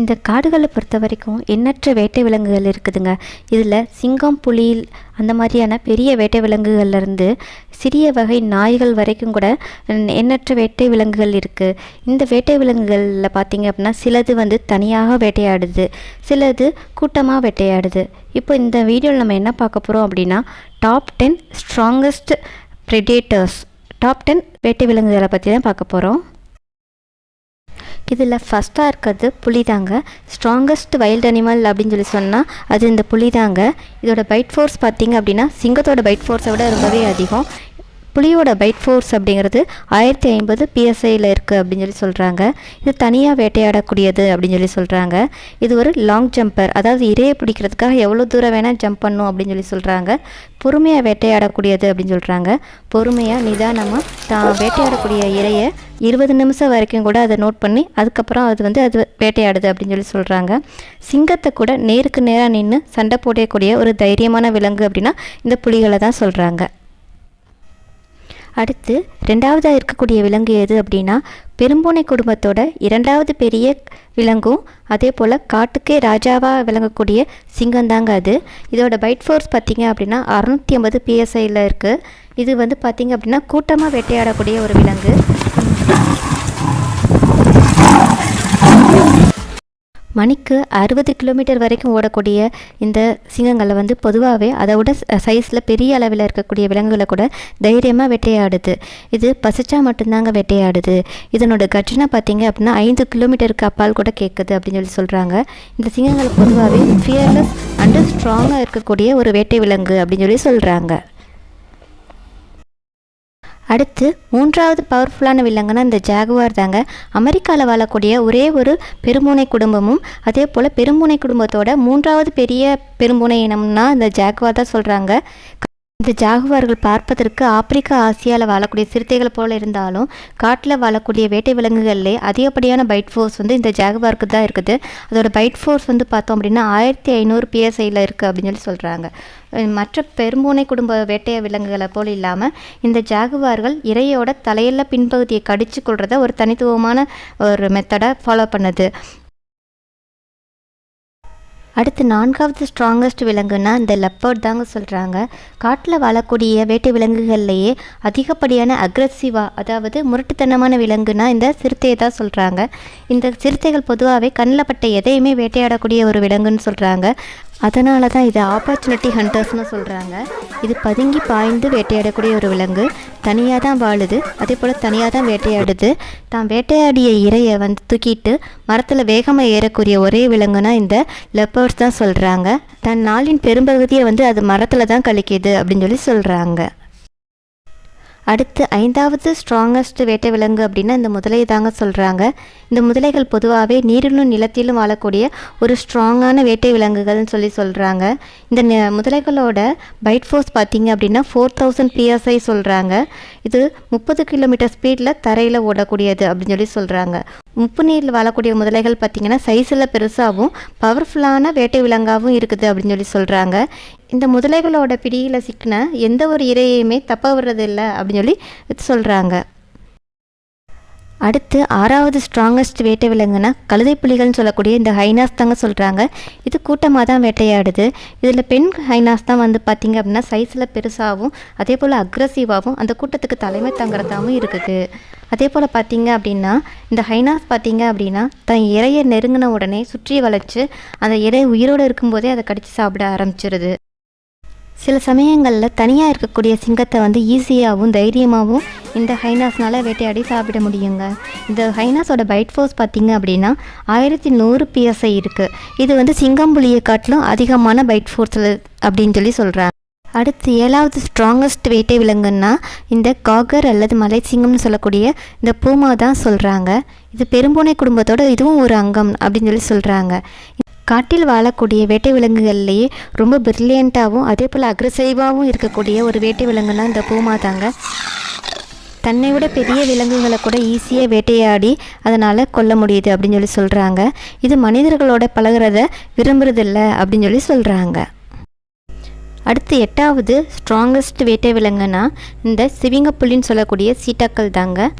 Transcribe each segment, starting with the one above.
இந்த காடுகளை பொறுத்த வரைக்கும் எண்ணற்ற வேட்டை விலங்குகள் இருக்குதுங்க. இதில் சிங்கம், புலி அந்த மாதிரியான பெரிய வேட்டை விலங்குகள்லேருந்து சிறிய வகை நாய்கள் வரைக்கும் கூட எண்ணற்ற வேட்டை விலங்குகள் இருக்குது. இந்த வேட்டை விலங்குகளில் பார்த்திங்க அப்படின்னா சிலது தனியாக வேட்டையாடுது, சிலது கூட்டமாக வேட்டையாடுது. இப்போ இந்த வீடியோவில் நம்ம என்ன பார்க்க போகிறோம் அப்படின்னா டாப் 10 ஸ்ட்ராங்கஸ்ட் ப்ரெடேட்டர்ஸ், டாப் 10 வேட்டை விலங்குகளை பற்றி தான் பார்க்க போகிறோம். இதில் ஃபஸ்ட்டாக இருக்கிறது புலி தாங்க. ஸ்ட்ராங்கஸ்ட் வைல்ட் அனிமல் அப்படின்னு சொல்லி சொன்னால் அது இந்த புலி தாங்க. இதோட பைட் ஃபோர்ஸ் பார்த்திங்க அப்படின்னா சிங்கத்தோட பைட் ஃபோர்ஸை விட ரொம்பவே அதிகம். புலியோட பைட் ஃபோர்ஸ் அப்படிங்கிறது 1050 PSIயில் இருக்குது அப்படின்னு சொல்லி சொல்கிறாங்க. இது தனியாக வேட்டையாடக்கூடியது அப்படின்னு சொல்லி சொல்கிறாங்க. இது ஒரு லாங் ஜம்பர், அதாவது இரையை பிடிக்கிறதுக்காக எவ்வளோ தூரம் வேணால் ஜம்ப் பண்ணும் அப்படின்னு சொல்லி சொல்கிறாங்க. பொறுமையாக வேட்டையாடக்கூடியது அப்படின்னு சொல்கிறாங்க. பொறுமையாக நிதானமாக தான் வேட்டையாடக்கூடிய இரையை 20 நிமிஷம் வரைக்கும் கூட அதை நோட் பண்ணி அதுக்கப்புறம் அது வேட்டையாடுது அப்படின்னு சொல்லி சொல்கிறாங்க. சிங்கத்தை கூட நேருக்கு நேராக நின்று சண்டை போடக்கூடிய ஒரு தைரியமான விலங்கு அப்படின்னா இந்த புலிகளை தான் சொல்கிறாங்க. அடுத்து 2வதாக இருக்கக்கூடிய விலங்கு எது அப்படின்னா பெரும்பூனை குடும்பத்தோட 2வது பெரிய விலங்கும் அதே போல் காட்டுக்கே ராஜாவாக விளங்கக்கூடிய சிங்கந்தாங்க அது. இதோட பைட் ஃபோர்ஸ் பார்த்திங்க அப்படின்னா 650 PSIயில் இருக்குது. இது பார்த்திங்க அப்படின்னா கூட்டமாக வேட்டையாடக்கூடிய ஒரு விலங்கு. மணிக்கு 60 கிலோமீட்டர் வரைக்கும் ஓடக்கூடிய இந்த சிங்கங்களை பொதுவாகவே அதை விட சைஸில் பெரிய அளவில் இருக்கக்கூடிய விலங்குகளை கூட தைரியமாக வேட்டையாடுது. இது பசிச்சா மட்டும்தாங்க வேட்டையாடுது. இதனோட கர்ஜனை பார்த்திங்க அப்படின்னா 5 கிலோமீட்டருக்கு அப்பால் கூட கேட்குது அப்படின்னு சொல்லி சொல்கிறாங்க. இந்த சிங்கங்கள் பொதுவாகவே ஃபியர்லெஸ் அண்டு ஸ்ட்ராங்காக இருக்கக்கூடிய ஒரு வேட்டை விலங்கு அப்படின்னு சொல்லி சொல்கிறாங்க. அடுத்து 3வது பவர்ஃபுல்லான விலங்குனா இந்த ஜாகுவார் தாங்க. அமெரிக்காவில் வாழக்கூடிய ஒரே ஒரு பெரும்பூனை குடும்பமும் அதே போல் பெரும்பூனை குடும்பத்தோட 3வது பெரிய பெரும்பூனை இனம்னா இந்த ஜாகுவார் தான் சொல்கிறாங்க. இந்த ஜாகுவார்கள் பார்ப்பதற்கு ஆப்பிரிக்கா, ஆசியாவில் வாழக்கூடிய சிறுத்தைகள் போல் இருந்தாலும் காட்டில் வாழக்கூடிய வேட்டை விலங்குகள்லே அதிகப்படியான பைட் ஃபோர்ஸ் இந்த ஜாகுவாருக்கு தான் இருக்குது. அதோட பைட் ஃபோர்ஸ் பார்த்தோம் அப்படின்னா 1500 PSIயில் இருக்குது அப்படின்னு சொல்லி சொல்கிறாங்க. மற்ற பெரும்பூனை குடும்ப வேட்டை விலங்குகளை போல் இல்லாமல் இந்த ஜாகுவார்கள் இரையோட தலையில் பின்பகுதியை கடிச்சு கொள்றத ஒரு தனித்துவமான ஒரு மெத்தடை ஃபாலோ பண்ணுது. அடுத்து 4வது ஸ்ட்ராங்கஸ்ட் விலங்குன்னா இந்த லெப்பர்ட் தாங்க சொல்கிறாங்க. காட்டில் வாழக்கூடிய வேட்டை விலங்குகள்லேயே அதிகப்படியான அக்ரெசிவாக, அதாவது முரட்டுத்தனமான விலங்குனா இந்த சிறுத்தையை தான் சொல்கிறாங்க. இந்த சிறுத்தைகள் பொதுவாகவே கண்ணில் பட்ட எதையுமே வேட்டையாடக்கூடிய ஒரு விலங்குன்னு சொல்கிறாங்க. அதனால தான் இது ஆப்பர்ச்சுனிட்டி ஹண்டர்ஸ்னு சொல்கிறாங்க. இது பதுங்கி பாய்ந்து வேட்டையாடக்கூடிய ஒரு விலங்கு. தனியாக தான் வாழுது, அதே போல் தனியாக தான் வேட்டையாடுது. தான் வேட்டையாடிய இரையை தூக்கிட்டு மரத்தில் வேகமாக ஏறக்கூடிய ஒரே விலங்குனா இந்த லெப்பர்ட்ஸ் தான் சொல்கிறாங்க. தன் நாளின் பெரும்பகுதியை அது மரத்தில் தான் கழிக்குது அப்படின்னு சொல்லி சொல்கிறாங்க. அடுத்து 5வது ஸ்ட்ராங்கஸ்ட் வேட்டை விலங்கு அப்படின்னா இந்த முதலை தாங்க சொல்கிறாங்க. இந்த முதலைகள் பொதுவாகவே நீரிலும் நிலத்திலும் வாழக்கூடிய ஒரு ஸ்ட்ராங்கான வேட்டை விலங்குகள்னு சொல்லி சொல்கிறாங்க. இந்த முதலைகளோட பைட் ஃபோர்ஸ் பார்த்திங்க அப்படின்னா 4000 PSI சொல்கிறாங்க. இது 30 கிலோமீட்டர் ஸ்பீடில் தரையில் ஓடக்கூடியது அப்படின்னு சொல்லி சொல்கிறாங்க. உப்பு நீரில் வாழக்கூடிய முதலைகள் பார்த்திங்கன்னா சைஸில் பெருசாகவும் பவர்ஃபுல்லான வேட்டை விலங்காகவும் இருக்குது அப்படின்னு சொல்லி சொல்கிறாங்க. இந்த முதலைகளோட பிடியில் சிக்கின எந்த ஒரு இரையுமே தப்ப விடுறதில்லை அப்படின்னு சொல்லி சொல்கிறாங்க. அடுத்து 6வது ஸ்ட்ராங்கஸ்ட் வேட்டை விலங்குனா கழுதை புலிகள்னு சொல்லக்கூடிய இந்த ஹைனாஸ் தாங்க சொல்கிறாங்க. இது கூட்டமாக தான் வேட்டையாடுது. இதில் பெண் ஹைனாஸ் தான் பார்த்திங்க அப்படின்னா சைஸில் பெருசாகவும் அதே போல் அக்ரெசிவாகவும் அந்த கூட்டத்துக்கு தலைமை தாங்கிறதாகவும் இருக்குது. அதே போல் பார்த்திங்க அப்படின்னா இந்த ஹைனாஸ் பார்த்திங்க அப்படின்னா தன் இரையை நெருங்கின உடனே சுற்றி வளைச்சு அந்த இறை உயிரோடு இருக்கும்போதே அதை கடித்து சாப்பிட ஆரம்பிச்சிருது. சில சமயங்களில் தனியாக இருக்கக்கூடிய சிங்கத்தை ஈஸியாகவும் தைரியமாகவும் இந்த ஹைனாஸ்னால் வேட்டையாடி சாப்பிட முடியுங்க. இந்த ஹைனாஸோட பைட் ஃபோர்ஸ் பார்த்திங்க அப்படின்னா 1100 PSI இருக்குது. இது சிங்கம் புலியை காட்டிலும் அதிகமான பைட் ஃபோர்ஸில் அப்படின்னு சொல்லி சொல்கிறாங்க. அடுத்து 7வது ஸ்ட்ராங்கஸ்ட் வேட்டை விலங்குன்னா இந்த காகர் அல்லது மலை சிங்கம்னு சொல்லக்கூடிய இந்த பூமா தான் சொல்கிறாங்க. இது பெரும்பூனை குடும்பத்தோட இதுவும் ஒரு அங்கம் அப்படின்னு சொல்லி சொல்கிறாங்க. காட்டில் வாழக்கூடிய வேட்டை விலங்குகள்லேயே ரொம்ப பிரில்லியண்ட்டாகவும் அதே போல் அக்ரெசிவாகவும் இருக்கக்கூடிய ஒரு வேட்டை விலங்குனா இந்த பூமா தாங்க. தன்னை விட பெரிய விலங்குகளை கூட ஈஸியாக வேட்டையாடி அதனால் கொல்ல முடியுது அப்படின்னு சொல்லி சொல்கிறாங்க. இது மனிதர்களோட பழகிறத விரும்புறதில்லை அப்படின்னு சொல்லி சொல்கிறாங்க. அடுத்து 8வது ஸ்ட்ராங்கஸ்ட் வேட்டை விலங்குனா இந்த சிவிங்கப்புலின்னு சொல்லக்கூடிய சீட்டாக்கள் தாங்க.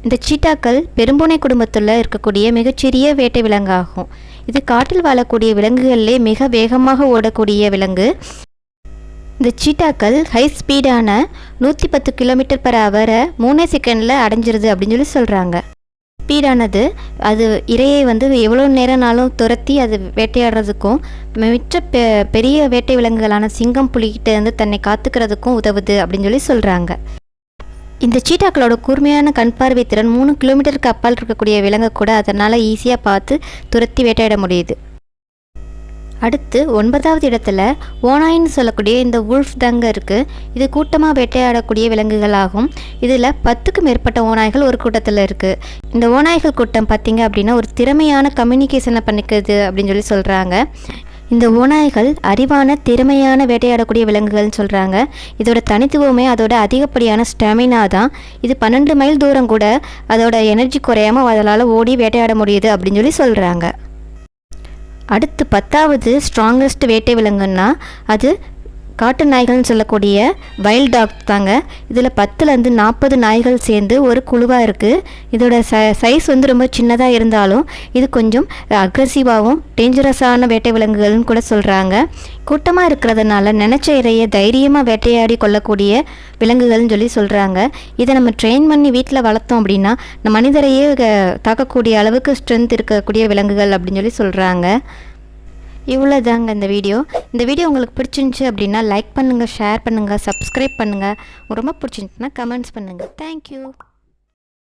இந்த சீட்டாக்கள் பெரும்பூனை குடும்பத்தில் இருக்கக்கூடிய மிகச்சிறிய வேட்டை விலங்காகும். இது காட்டில் வாழக்கூடிய விலங்குகளிலே மிக வேகமாக ஓடக்கூடிய விலங்கு. இந்த சீட்டாக்கள் ஹை ஸ்பீடான 110 km/h 3 செகண்டில் அடைஞ்சிருது அப்படின்னு சொல்கிறாங்க. ஸ்பீடானது அது இரையை எவ்வளோ நேரம்னாலும் துரத்தி அது வேட்டையாடுறதுக்கும் மிச்ச பெரிய வேட்டை விலங்குகளான சிங்கம் புலிகிட்ட தன்னை காத்துக்கிறதுக்கும் உதவுது அப்படின்னு சொல்கிறாங்க. இந்த சீட்டாக்களோட கூர்மையான கண் பார்வை திறன் 3 கிலோமீட்டருக்கு அப்பால் இருக்கக்கூடிய விலங்கை கூட அதனால் ஈஸியாக பார்த்து துரத்தி வேட்டையாட முடியுது. அடுத்து 9வது இடத்துல ஓநாயின்னு சொல்லக்கூடிய இந்த வுல்ஃப் தாங்க இருக்குது. இது கூட்டமாக வேட்டையாடக்கூடிய விலங்குகளாகும். இதில் 10க்கும் மேற்பட்ட ஓநாய்கள் ஒரு கூட்டத்தில் இருக்குது. இந்த ஓநாய்கள் கூட்டம் பார்த்திங்க அப்படின்னா ஒரு திறமையான கம்யூனிகேஷனை பண்ணிக்குது அப்படின்னு சொல்கிறாங்க. இந்த ஓநாய்கள் அறிவான திறமையான வேட்டையாடக்கூடிய விலங்குகள்னு சொல்கிறாங்க. இதோட தனித்துவமே அதோட அதிகப்படியான ஸ்டாமினா தான். இது 12 மைல் தூரம் கூட அதோட எனர்ஜி குறையாமல் அதனால் ஓடி வேட்டையாட முடியுது அப்படின்னு சொல்கிறாங்க. அடுத்து 10வது ஸ்ட்ராங்கஸ்ட் வேட்டை விலங்குன்னா அது காட்டு நாய்கள்னு சொல்லக்கூடிய வைல்ட் டாக் தாங்க. இதில் 10லேருந்து 40 நாய்கள் சேர்ந்து ஒரு குழுவாக இருக்குது. இதோட சைஸ் ரொம்ப சின்னதாக இருந்தாலும் இது கொஞ்சம் அக்ரெசிவாகவும் டேஞ்சரஸான வேட்டை விலங்குகள்னு கூட சொல்கிறாங்க. கூட்டமாக இருக்கிறதுனால நினச்ச இறையை தைரியமாக வேட்டையாடி கொள்ளக்கூடிய விலங்குகள்னு சொல்கிறாங்க. இதை நம்ம ட்ரெயின் பண்ணி வீட்டில் வளர்த்தோம் அப்படின்னா நம்ம மனிதரையே தாக்கக்கூடிய அளவுக்கு ஸ்ட்ரென்த் இருக்கக்கூடிய விலங்குகள் அப்படின்னு சொல்கிறாங்க. இவ்வளோ தாங்க இந்த வீடியோ உங்களுக்கு பிடிச்சிருந்துச்சி அப்படின்னா லைக் பண்ணுங்கள், ஷேர் பண்ணுங்கள், சப்ஸ்கிரைப் பண்ணுங்கள். ரொம்ப பிடிச்சிருந்துச்சுன்னா கமெண்ட்ஸ் பண்ணுங்கள். தேங்க்யூ.